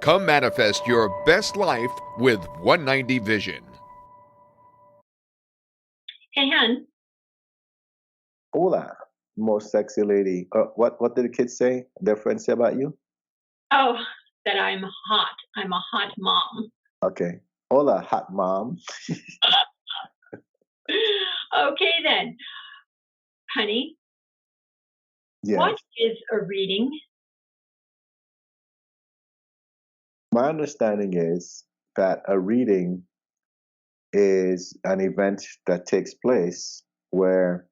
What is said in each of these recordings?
Come manifest your best life with 190 Vision. Hey, hon. Hola, most sexy lady. What did the kids say? Their friends say about you? Oh, that I'm hot. I'm a hot mom. Okay. Hola, hot mom. Okay, then. Honey, what Yes. is a reading? My understanding is that a reading is an event that takes place where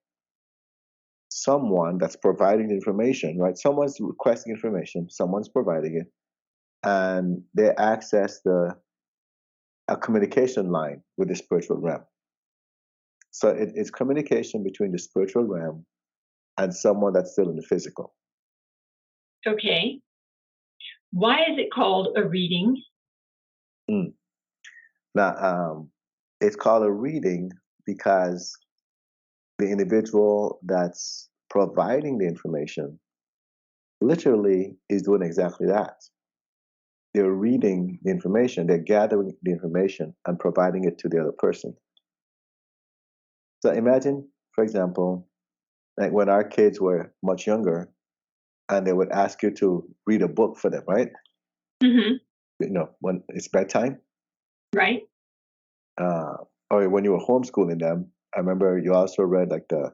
someone that's providing information, right? Someone's requesting information, someone's providing it, and they access a communication line with the spiritual realm. So it's communication between the spiritual realm and someone that's still in the physical. Okay. Why is it called a reading? Mm. Now, it's called a reading because the individual that's providing the information literally is doing exactly that. They're reading the information, they're gathering the information and providing it to the other person. So imagine, for example, like when our kids were much younger and they would ask you to read a book for them, right? Mm-hmm. You know, when it's bedtime, Right? uh, or when you were homeschooling them. I remember you also read like who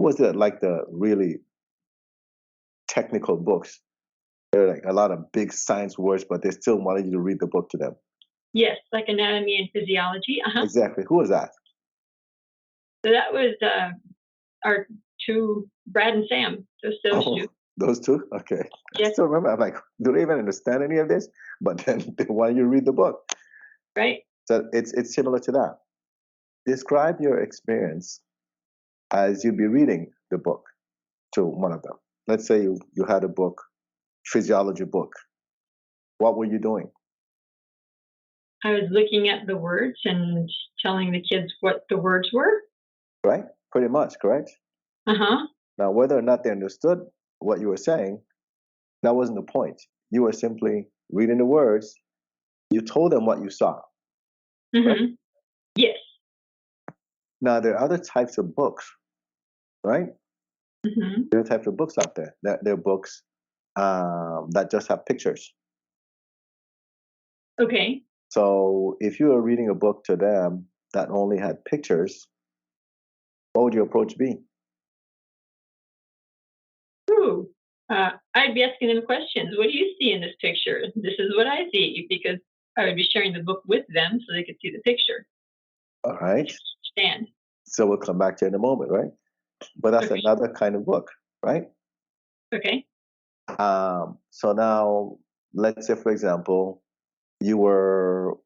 was it, like the really technical books. They're like a lot of big science words, but they still wanted you to read the book to them. Yes, like anatomy and physiology. Uh-huh. Exactly. Who was that? So that was our two, Brad and Sam. Those two. Those two? Okay. I Yes. still remember. I'm like, do they even understand any of this? But then they want you to read the book. Right. So it's similar to that. Describe your experience as you'd be reading the book to one of them. Let's say you had a book, physiology book. What were you doing? I was looking at the words and telling the kids what the words were. Right? Pretty much, correct? Uh-huh. Now, whether or not they understood what you were saying, that wasn't the point. You were simply reading the words. You told them what you saw. Correct? Mm-hmm. Yes. Now, there are other types of books, right? Mm-hmm. There are types of books out there. There are books that just have pictures. Okay. So if you were reading a book to them that only had pictures, what would your approach be? Ooh. I'd be asking them questions. What do you see in this picture? This is what I see, because I would be sharing the book with them so they could see the picture. All right. Understand. So we'll come back to it in a moment, right? But that's Okay. another kind of book, right? Okay. So now, let's say, for example, you were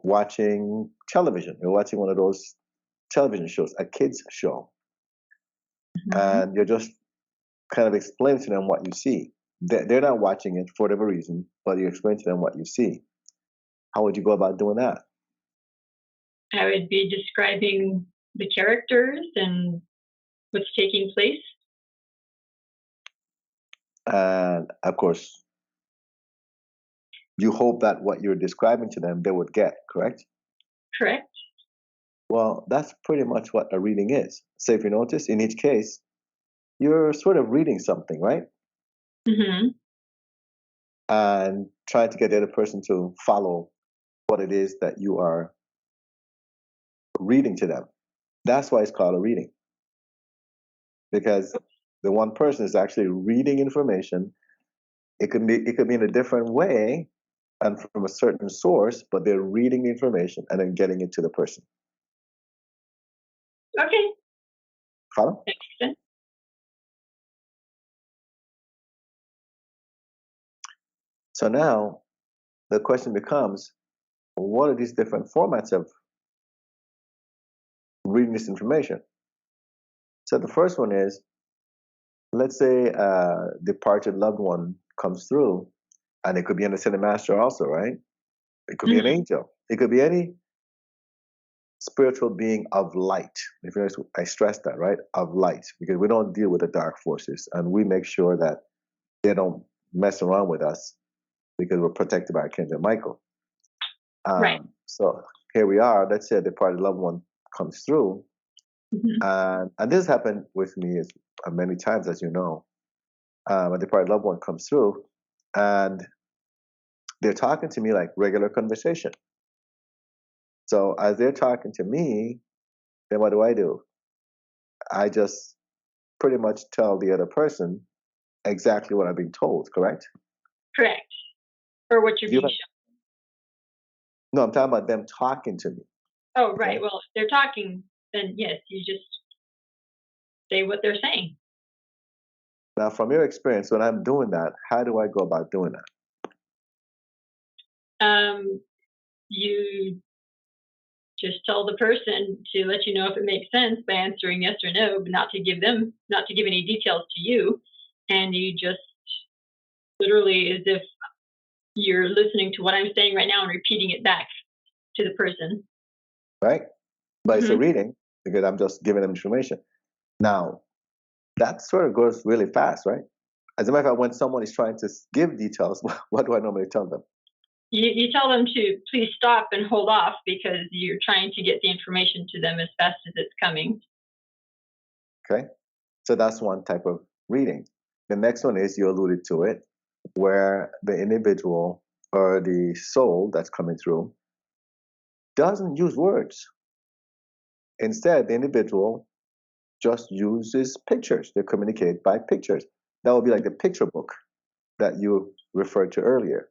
watching television. You're watching one of those television shows, a kids show, Mm-hmm. and you're just kind of explaining to them what you see. They're not watching it for whatever reason, but you explain to them what you see. How would you go about doing that? I would be describing the characters and what's taking place. And of course, you hope that what you're describing to them they would get, correct? Correct? Well, that's pretty much what a reading is. So if you notice, in each case, you're sort of reading something, right? Mm-hmm. And trying to get the other person to follow what it is that you are reading to them. That's why it's called a reading. Because the one person is actually reading information. It could be in a different way and from a certain source, but they're reading the information and then getting it to the person. Okay. Follow? That makes sense. So now the question becomes, what are these different formats of reading this information? So the first one is, let's say a departed loved one comes through, and it could be an ascended master also, right? It could be an Mm-hmm. angel. It could be any spiritual being of light. If you notice, I stress that, right? Of light, because we don't deal with the dark forces, and we make sure that they don't mess around with us. because we're protected by Archangel Michael. Right. So here we are. Let's say a departed loved one comes through, Mhm. and this happened with me many times, as you know. A departed loved one comes through, and they're talking to me like regular conversation. So as they're talking to me, then what do? I just pretty much tell the other person exactly what I've been told, correct? Correct. Or what you're Do you being have, shown. no, I'm talking about them talking to me. Oh, right. Okay. Well, if they're talking, then yes, you just say what they're saying. Now, from your experience, when I'm doing that, how do I go about doing that? You just tell the person to let you know if it makes sense by answering yes or no, but not to give any details to you. And you just literally, as if you're listening to what I'm saying right now and repeating it back to the person. Right? But it's a Hmm. reading because I'm just giving them information. Now, that sort of goes really fast, right? As a matter of fact, when someone is trying to give details, what do I normally tell them? You tell them to please stop and hold off because you're trying to get the information to them as fast as it's coming. Okay. So that's one type of reading. The next one is, you alluded to it, where the individual or the soul that's coming through doesn't use words. Instead, the individual just uses pictures. They communicate by pictures. That would be like the picture book that you referred to earlier.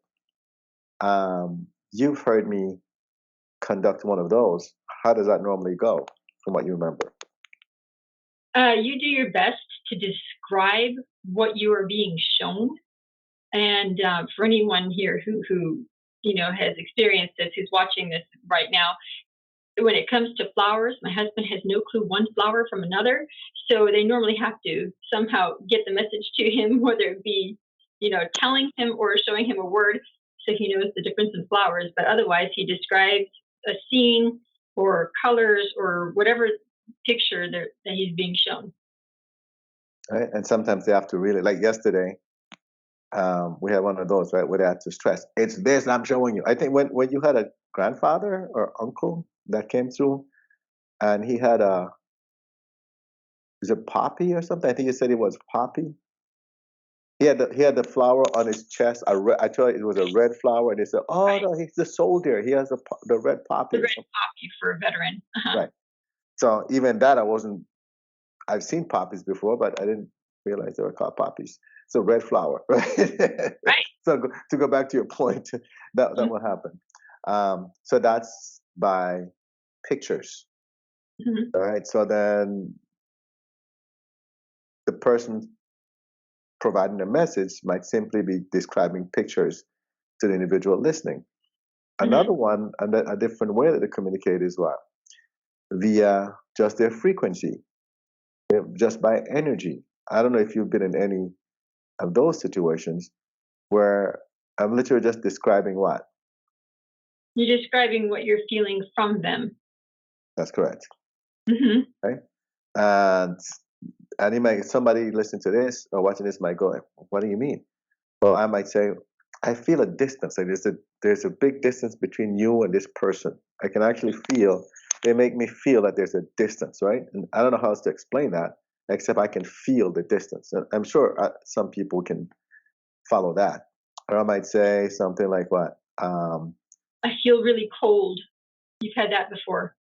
You've heard me conduct one of those. How does that normally go, from what you remember? You do your best to describe what you are being shown. And for anyone here who has experienced this, who's watching this right now, when it comes to flowers, my husband has no clue one flower from another. So they normally have to somehow get the message to him, whether it be, telling him or showing him a word so he knows the difference in flowers. But otherwise, he describes a scene or colors or whatever picture that he's being shown. Right? And sometimes they have to really, like yesterday, we had one of those, right, where they had to stress, it's this I'm showing you. I think when you had a grandfather or uncle that came through, and he had is it poppy or something? I think he said it was poppy. He had the flower on his chest. I told you it was a red flower, and they said, "Oh Right. no, he's the soldier. He has the red The poppy or red something." poppy for a veteran. Uh-huh. Right. So even that, I wasn't. I've seen poppies before, but I didn't realize they were called poppies. So red flower, right? Right. So to go back to your point, that Mhm. will happen. So that's by pictures, Mhm. all right? So then the person providing the message might simply be describing pictures to the individual listening. Another Mhm. one, and a different way that they communicate is what? Via just their frequency, just by energy. I don't know if you've been in any of those situations where I'm literally just describing what? You're describing what you're feeling from them. That's correct. Mhm. Right? And somebody listening to this or watching this might go, what do you mean? Well, I might say, I feel a distance. Like there's a big distance between you and this person. I can actually feel, they make me feel that there's a distance, right? And I don't know how else to explain that, except I can feel the distance. And I'm sure some people can follow that. Or I might say something like what? I feel really cold. You've had that before.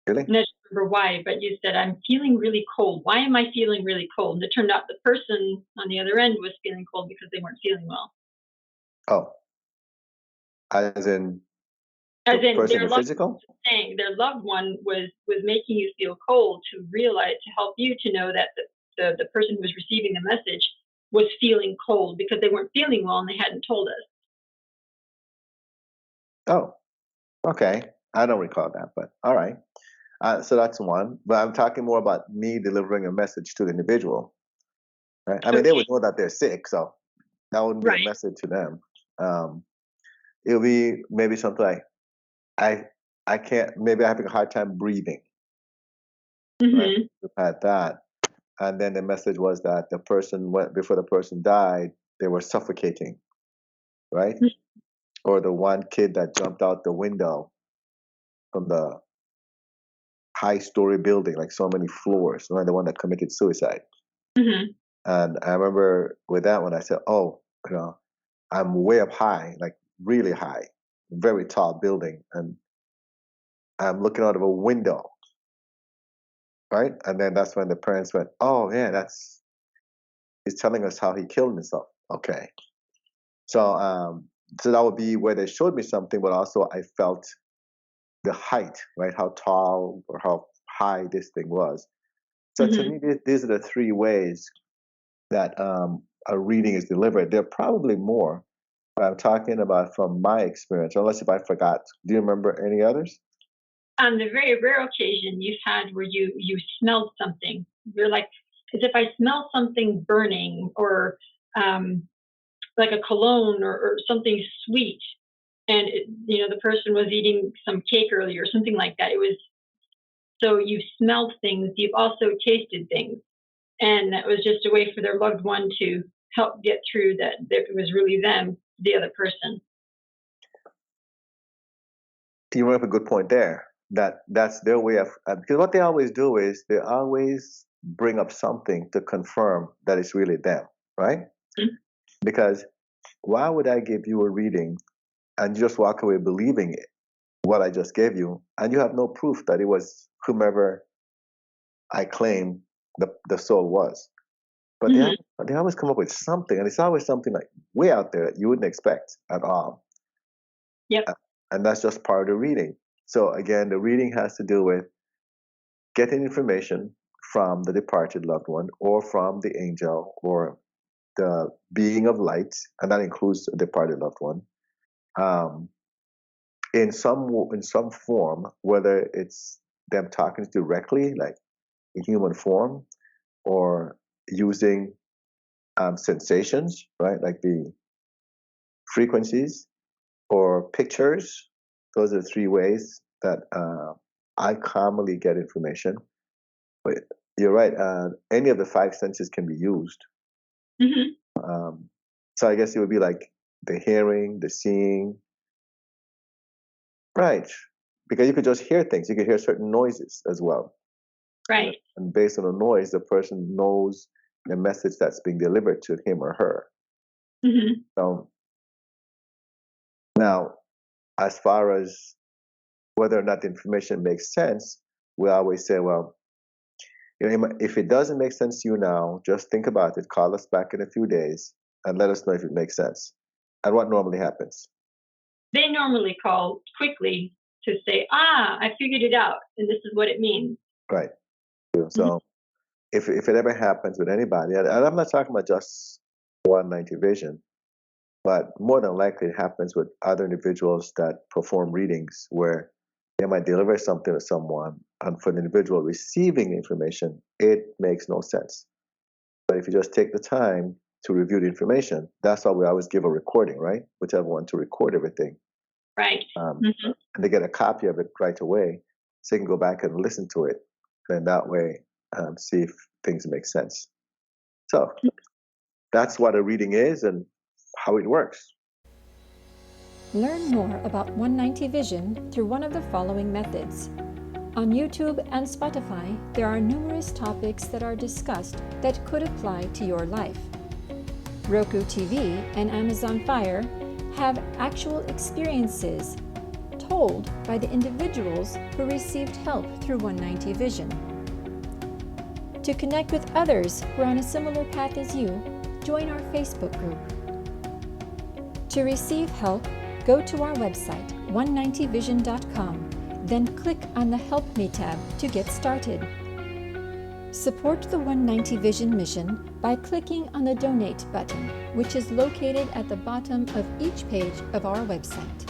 Really? And I don't remember why, but you said, I'm feeling really cold. Why am I feeling really cold? And it turned out the person on the other end was feeling cold because they weren't feeling well. Oh, as in the As in person their in loved physical? saying their loved one was making you feel cold to realize to help you to know that the person who was receiving the message was feeling cold because they weren't feeling well and they hadn't told us. Oh, okay. I don't recall that, but all right. So that's one. But I'm talking more about me delivering a message to the individual. Right? I mean, they Okay. would know that they're sick, so that wouldn't be a Right. message to them. Um, it'll be maybe something like, I I can't. Maybe I'm having a hard time breathing. Right? Mhm. We've had that, and then the message was that the person went before the person died. They were suffocating. right? Or the one kid that jumped out the window from the high-story building, like so many floors, right? The one that committed suicide. Mm-hmm. And I remember with that one, I said, "Oh, I'm way up high, like really high, very tall building, and I'm looking out of a window, right?" And then that's when the parents went, "Oh, yeah, he's telling us how he killed himself." Okay, so that would be where they showed me something, but also I felt the height, right? How tall or how high this thing was. So to Mm-hmm. me, these are the three ways that a reading is delivered. There are probably more, but I'm talking about from my experience, unless if I forgot. Do you remember any others? On the very rare occasion you've had where you smelled something, you're like, as if I smell something burning, or like a cologne, or something sweet, and the person was eating some cake earlier, or something like that. It was, so you've smelled things, you've also tasted things, and that was just a way for their loved one to help get through that it was really them, the other person. You bring up a good point there. That's their way of because what they always do is they always bring up something to confirm that it's really them, right? Mhm. Because why would I give you a reading and you just walk away believing it, what I just gave you, and you have no proof that it was whomever I claim the soul was? But Mhm. they always come up with something, and it's always something like way out there that you wouldn't expect at all. Yep. And that's just part of the reading. So again, the reading has to do with getting information from the departed loved one or from the angel or the being of light, and that includes a departed loved one, um, in some form, whether it's them talking directly, like in human form, or using sensations, right, like the frequencies or pictures. Those are three ways that I commonly get information. But you're right. Any of the five senses can be used. Mhm. Um, so I guess it would be like the hearing, the seeing, right? Because you could just hear things. You could hear certain noises as well. Right. And based on the noise, the person knows the message that's being delivered to him or her. Mhm. So now, as far as whether or not the information makes sense, we always say, well, if it doesn't make sense to you now, just think about it. Call us back in a few days and let us know if it makes sense. And what normally happens? They normally call quickly to say, "Ah, I figured it out, and this is what it means." Right. Mhm. So if it ever happens with anybody, and I'm not talking about just 190 Vision, but more than likely it happens with other individuals that perform readings where they might deliver something to someone, and for the individual receiving information, it makes no sense. But if you just take the time to review the information, that's why we always give a recording, right? Whichever one to record everything. Right. Um, Mhm. and they get a copy of it right away so they can go back and listen to it. And that way, see if things make sense. So that's what a reading is and how it works. Learn more about 190 Vision through one of the following methods. On YouTube and Spotify, there are numerous topics that are discussed that could apply to your life. Roku TV and Amazon Fire have actual experiences told by the individuals who received help through 190 Vision. To connect with others who are on a similar path as you, join our Facebook group. To receive help, go to our website, 190vision.com, then click on the Help Me tab to get started. Support the 190 Vision mission by clicking on the Donate button, which is located at the bottom of each page of our website.